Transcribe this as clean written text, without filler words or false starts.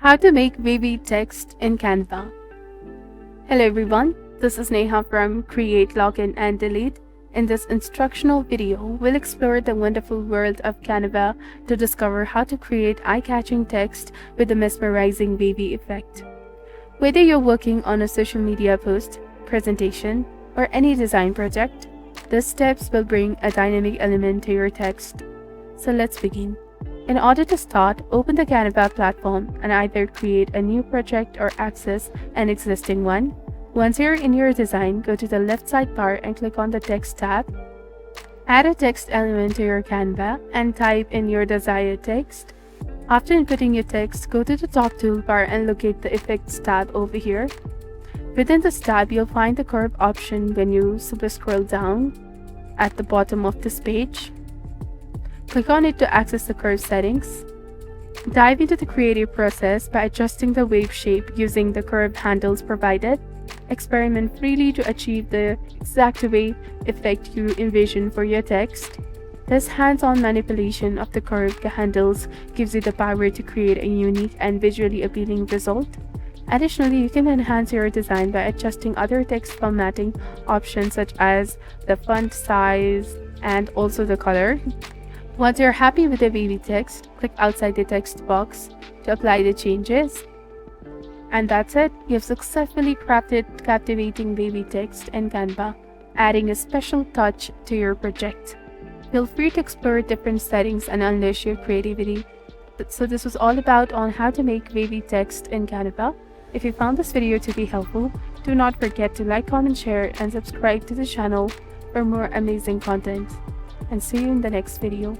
How to make wavy text in Canva. Hello everyone, this is Neha from Create, Login and Delete. In this instructional video, we'll explore the wonderful world of Canva to discover how to create eye-catching text with a mesmerizing wavy effect. Whether you're working on a social media post, presentation, or any design project, these steps will bring a dynamic element to your text. So let's begin. In order to start, open the Canva platform and either create a new project or access an existing one. Once you're in your design, go to the left sidebar and click on the Text tab. Add a text element to your Canva and type in your desired text. After inputting your text, go to the top toolbar and locate the Effects tab over here. Within this tab, you'll find the curve option when you super scroll down at the bottom of this page. Click on it to access the curve settings. Dive into the creative process by adjusting the wave shape using the curve handles provided. Experiment freely to achieve the exact wave effect you envision for your text. This hands-on manipulation of the curved handles gives you the power to create a unique and visually appealing result. Additionally, you can enhance your design by adjusting other text formatting options such as the font size and also the color. Once you're happy with the wavy text, click outside the text box to apply the changes. And that's it, you've successfully crafted captivating wavy text in Canva, adding a special touch to your project. Feel free to explore different settings and unleash your creativity. So this was all about on how to make wavy text in Canva. If you found this video to be helpful, do not forget to like, comment, share, and subscribe to the channel for more amazing content. And see you in the next video.